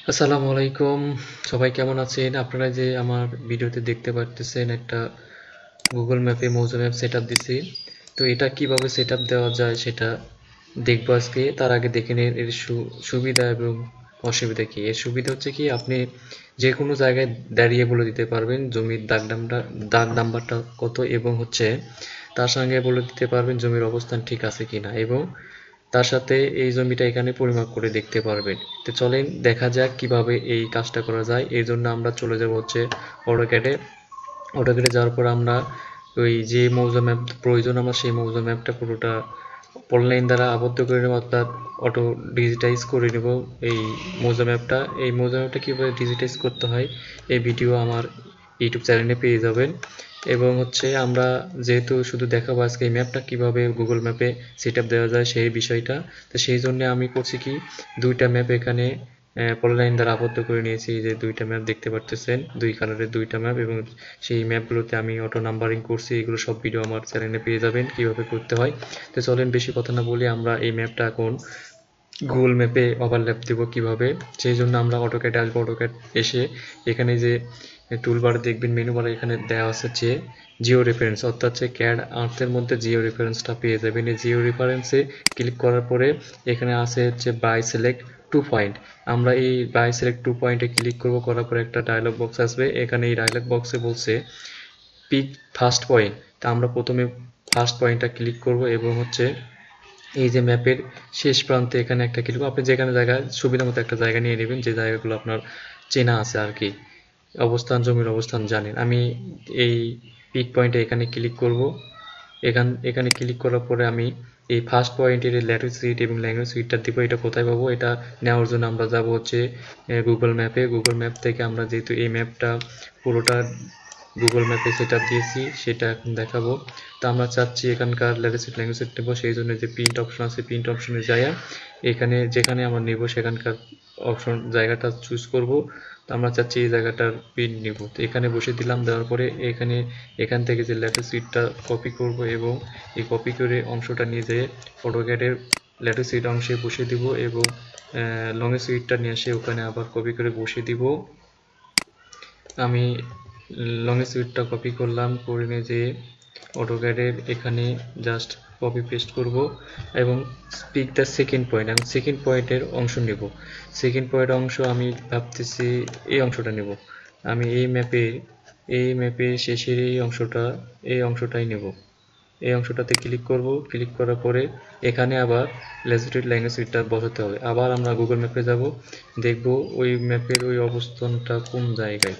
আসসালামু আলাইকুম। সবাই কেমন আছেন? আপনারা যে আমার ভিডিওতে দেখতে পারতেছেন একটা গুগল ম্যাপে মৌজা ম্যাপ সেটআপ দিছি। তো এটা কিভাবে সেটআপ দেওয়া যায় সেটা দেখবো আজকে। তার আগে দেখে নিন এর সুবিধা এবং অসুবিধা কি। এর সুবিধা হচ্ছে কি, আপনি যে কোনো জায়গায় দাঁড়িয়ে বলে দিতে পারবেন জমির দাগ নাম্বারটা কত, এবং হচ্ছে তার সঙ্গে বলে দিতে পারবেন জমির অবস্থান ঠিক আছে কিনা, এবং তার সাথে এই জমিটা এখানে পরিমাপ করে দেখতে পারবেন। তো চলেন দেখা যাক কিভাবে এই কাজটা করা যায়। এই জন্য আমরা চলে যাব হচ্ছে অটোক্যাডে। অটোক্যাডে যাওয়ার পর আমরা ওই যে মৌজা ম্যাপ প্রয়োজন, আমরা সেই মৌজা ম্যাপটা পুরোটা অনলাইন দ্বারা আবদ্ধ করে নেব, অর্থাৎ অটো ডিজিটাইজ করে নেব এই মৌজা ম্যাপটা। এই মৌজা ম্যাপটা কীভাবে ডিজিটাইজ করতে হয় এই ভিডিও আমার ইউটিউব চ্যানেলে পেয়ে যাবেন। এবং হচ্ছে আমরা যেহেতু শুধু দেখাবো আজকে এই ম্যাপটা কিভাবে গুগল ম্যাপে সেট আপ দেওয়া যায় সেই বিষয়টা, তো সেই জন্য আমি করছি কি, দুইটা ম্যাপ এখানে পলিলাইন দ্বারা আবদ্ধ করে নিয়েছি। এই যে দুইটা ম্যাপ দেখতে পারতেছেন, দুই কালারের দুইটা ম্যাপ, এবং সেই ম্যাপগুলোতে আমি অটো নাম্বারিং করছি। এগুলো সব ভিডিও আমার চ্যানেলে পেয়ে যাবেন কিভাবে করতে হয়। তো চলেন বেশি কথা না বলি আমরা এই ম্যাপটা এখন গুগল ম্যাপে ওভারল্যাপ দেব কিভাবে। সেই জন্য আমরা অটোক্যাডে আসবো। অটোক্যাড এসে এখানে যে টুলবার দেখবেন, মেনু বারে এখানে দেওয়া আছে যে জিও রেফারেন্স, অর্থাৎ যে ক্যাড আর্থের মধ্যে জিও রেফারেন্সটা পেয়ে যাবেন। এই জিও রেফারেন্সে ক্লিক করার পরে এখানে আছে হচ্ছে বাই সিলেক্ট টু পয়েন্ট। আমরা এই বাই সিলেক্ট টু পয়েন্টে ক্লিক করব, করার পরে একটা ডায়লগ বক্স আসবে। এখানে এই ডায়লগ বক্সে বলছে পিক ফার্স্ট পয়েন্ট। তা আমরা প্রথমে ফার্স্ট পয়েন্টটা ক্লিক করব, এবং হচ্ছে এই যে ম্যাপের শেষ প্রান্তে এখানে একটা ক্লিক, আপনি যেখানে জায়গা সুবিধা মতো একটা জায়গা নিয়ে নেবেন, যে জায়গাগুলো আপনার চেনা আছে আর কি, অবস্থান জমির অবস্থান জানেন। আমি এই পিক পয়েন্টে এখানে ক্লিক করব। এখানে ক্লিক করার পরে আমি এই ফার্স্ট পয়েন্টের ল্যাটিটিউড এবং ল্যাঙ্গুয়েজটা দিব। এটা কোথায় পাবো? এটা নেওয়ার জন্য আমরা যাব হচ্ছে গুগল ম্যাপে। গুগল ম্যাপ থেকে আমরা যেহেতু এই ম্যাপটা পুরোটা গুগল ম্যাপে সেট আপ দিয়েছি সেটা এখন দেখাবো। তো আমরা চাচ্ছি এখানকার ল্যাটিটিউড ল্যাঙ্গুয়েজ নেব, সেই জন্য যে প্রিন্ট অপশন আছে প্রিন্ট অপশনে যাই, এখানে যেখানে আমরা নেব সেখানকার অপশন জায়গাটা চুজ করব। তো আমরা চাচ্ছি এই জায়গাটার প্রিন্ট নিব, তো এখানে বসে দিলাম। দেওয়ার পরে এখান থেকে যে ল্যাটিটিউডটা কপি করব, এবং এই কপি করে অংশটা নিয়ে যেয়ে অটোক্যাডের ল্যাটিটিউড অংশে বসিয়ে দিব, এবং লংগিটিউডটা নিয়ে এসে ওখানে আবার কপি করে বসিয়ে দিব। আমি লংগিটিউডটা কপি করলাম, করে নিয়ে যেয়ে অটোক্যাডের এখানে জাস্ট কপি পেস্ট করব, এবং পিক দ্য সেকেন্ড পয়েন্ট, আমি সেকেন্ড পয়েন্টের অংশ নেব। সেকেন্ড পয়েন্টের অংশ আমি ভাবতেছি এই অংশটা নেব। আমি এই ম্যাপে শেষের এই অংশটাই নেব। এই অংশটাতে ক্লিক করব। ক্লিক করার পরে এখানে আবার ল্যাটিটিউড ল্যাঙ্গুয়েজটা বসাতে হবে। আবার আমরা গুগল ম্যাপে যাব, দেখব ওই ম্যাপের ওই অবস্থানটা কোন জায়গায়।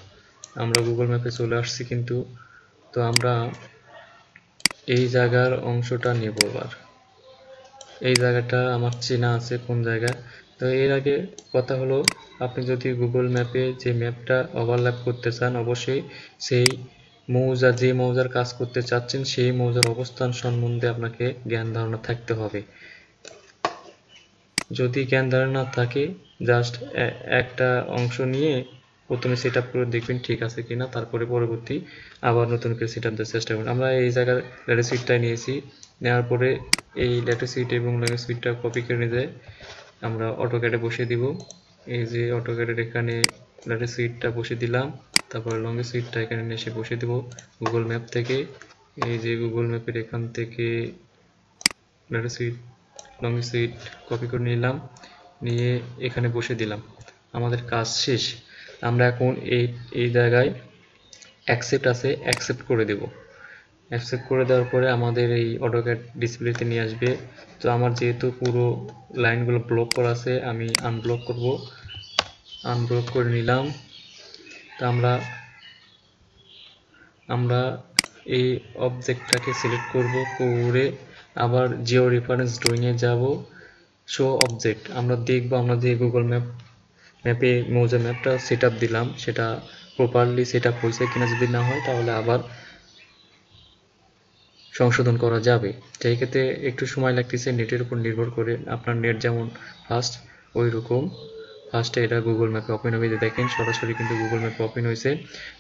আমরা গুগল ম্যাপে চলে আসছি কিন্তু, তো আমরা এই জায়গার অংশটা নেব। এবার এই জায়গাটা আমার চেনা আছে কোন জায়গা। তো এর আগে কথা হলো, আপনি যদি গুগল ম্যাপে যে ম্যাপটা ওভারল্যাপ করতে চান, অবশ্যই সেই যে মৌজার কাজ করতে চাচ্ছেন সেই মৌজার অবস্থান সম্বন্ধে আপনাকে জ্ঞান ধারণা থাকতে হবে। যদি জ্ঞান ধারণা থাকে, জাস্ট একটা অংশ নিয়ে প্রথমে সেট আপ করে দেখবেন ঠিক আছে কিনা, তারপরে পরবর্তী আবার নতুন করে সেট আপ দেওয়ার চেষ্টা করুন। আমরা এই জায়গার ল্যাটিটিউডটা নিয়েছি, নেওয়ার পরে এই ল্যাটিটিউড এবং লংগিটিউডটা কপি করে নিয়ে আমরা অটোক্যাডে বসিয়ে দিব। এই যে অটোক্যাডের এখানে ল্যাটিটিউডটা বসিয়ে দিলাম, তারপর লংগিটিউডটা এখানে এসে বসিয়ে দেব গুগল ম্যাপ থেকে। এই যে গুগল ম্যাপের এখান থেকে ল্যাটিটিউড লংগিটিউড কপি করে নিলাম, নিয়ে এখানে বসে দিলাম। আমাদের কাজ শেষ। আমরা এখন এই জায়গায় অ্যাকসেপ্ট আছে, অ্যাকসেপ্ট করে দেব। অ্যাকসেপ্ট করে দেওয়ার পরে আমাদের এই অটোক্যাড ডিসপ্লেতে নিয়ে আসবে। তো আমার যেহেতু পুরো লাইনগুলো ব্লক করা আছে, আমি আনব্লক করব। আনব্লক করে নিলাম। তো আমরা এই অবজেক্টটাকে সিলেক্ট করব, করে আবার জিও রেফারেন্স ড্রয়িংয়ে যাব, শো অবজেক্ট। আমরা দেখব আমরা যে গুগল ম্যাপে মৌজা ম্যাপটা সেট আপ দিলাম সেটা প্রপারলি সেট আপ হয়েছে কিনা। যদি না হয় তাহলে আবার সংশোধন করা যাবে। সেই ক্ষেত্রে একটু সময় লাগতেছে, নেটের উপর নির্ভর করে। আপনার নেট যেমন ফাস্ট ওই রকম ফার্স্টে এটা গুগল ম্যাপে ওপেন হবে। দেখেন সরাসরি কিন্তু গুগল ম্যাপে ওপেন হয়েছে।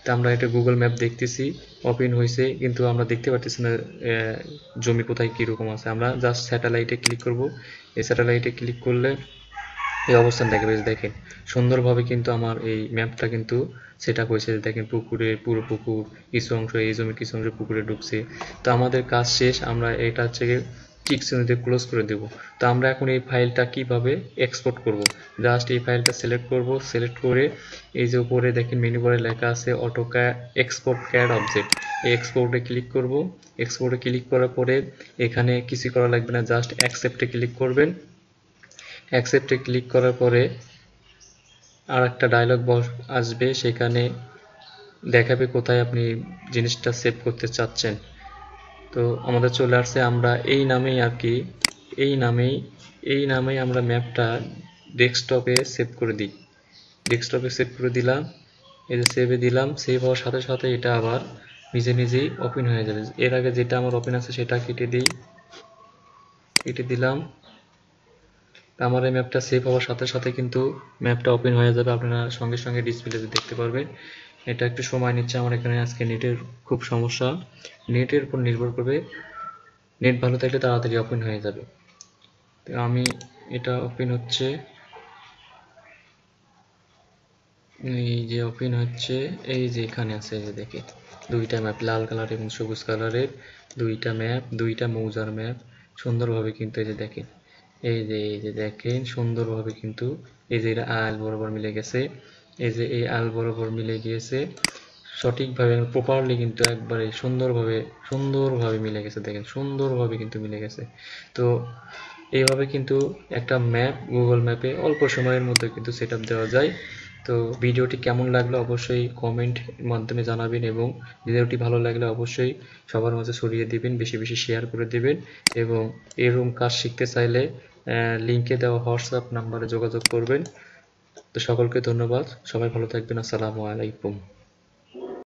তো আমরা এটা গুগল ম্যাপ দেখতেছি ওপেন হয়েছে, কিন্তু আমরা দেখতে পারতেছি না জমি কোথায় কীরকম আছে। আমরা জাস্ট স্যাটেলাইটে ক্লিক করব। এই স্যাটেলাইটে ক্লিক করলে এই অবস্থান দেখাবে। দেখেন সুন্দরভাবে কিন্তু আমার এই ম্যাপটা কিন্তু সেট আপ হয়েছে। দেখেন পুকুরের পুরো পুকুর, কিছু অংশ এই জমির কিছু অংশ পুকুরে ঢুকছে। তো আমাদের কাজ শেষ, আমরা এটা হচ্ছে টিকসিতে ক্লোজ করে দেব। তো আমরা এখন এই ফাইলটা কিভাবে এক্সপোর্ট করব, জাস্ট এই ফাইলটা সিলেক্ট করব, সিলেক্ট করে এই যে উপরে দেখেন মেনু বারে লেখা আছে অটোক্যাড এক্সপোর্ট ক্যাড অবজেক্ট, এই এক্সপোর্টে ক্লিক করব। এক্সপোর্টে ক্লিক করার পরে এখানে কিছু করা লাগবে না, জাস্ট অ্যাকসেপ্টে ক্লিক করবেন। অ্যাকসেপ্টে ক্লিক করার পরে আর একটা ডায়লগ বক্স আসবে, সেখানে দেখাবে কোথায় আপনি জিনিসটা সেভ করতে চাচ্ছেন। তো আমাদের চলে আসছে, আমরা এই নামেই আর কি এই নামেই আমরা ম্যাপটা ডেস্কটপে সেভ করে দিই। ডেস্কটপে সেভ করে দিলাম, এই যে সেভে দিলাম। সেভ হওয়ার সাথে সাথে এটা আবার নিজে নিজেই ওপেন হয়ে যাবে। এর আগে যেটা আমার ওপেন আছে সেটা কেটে দিলাম। আমার এই ম্যাপটা সেভ হওয়ার সাথে সাথে কিন্তু ম্যাপটা ওপেন হয়ে যাবে, আপনারা সঙ্গে সঙ্গে ডিসপ্লেতে দেখতে পারবেন। এটা একটু সময় নিচ্ছে, আমার এখানে আজকে নেটের খুব সমস্যা, নেটের উপর নির্ভর করবে। নেট ভালো থাকলে তাড়াতাড়ি ওপেন হয়ে যাবে। তো আমি এটা ওপেন হচ্ছে, এই যে ওপেন হচ্ছে, এই যে এখানে আছে, এই যে দেখেন দুইটা ম্যাপ, লাল কালার এবং সবুজ কালারের দুইটা ম্যাপ, দুইটা মৌজার ম্যাপ সুন্দরভাবে কিন্তু এই যে দেখেন, এই যে দেখেন সুন্দরভাবে কিন্তু এই যে এটা আল বরাবর মিলে গেছে, এই যে এই আল বরাবর মিলে গিয়েছে সঠিকভাবে প্রপারলি, কিন্তু একবারে সুন্দরভাবে মিলে গেছে। দেখেন সুন্দরভাবে কিন্তু মিলে গেছে। তো এইভাবে কিন্তু একটা ম্যাপ গুগল ম্যাপে অল্প সময়ের মধ্যে কিন্তু সেট আপ দেওয়া যায়। তো ভিডিওটি কেমন লাগলো অবশ্যই কমেন্ট মাধ্যমে জানাবেন, এবং ভিডিওটি ভালো লাগলে অবশ্যই সবার মাঝে ছড়িয়ে দিবেন, বেশি বেশি শেয়ার করে দিবেন। এবং এরকম কাজ শিখতে চাইলে লিঙ্কে দেওয়া হোয়াটসঅ্যাপ নাম্বারে যোগাযোগ করবেন। তো সকলকে ধন্যবাদ, সবাই ভালো থাকবেন, আসসালামু আলাইকুম।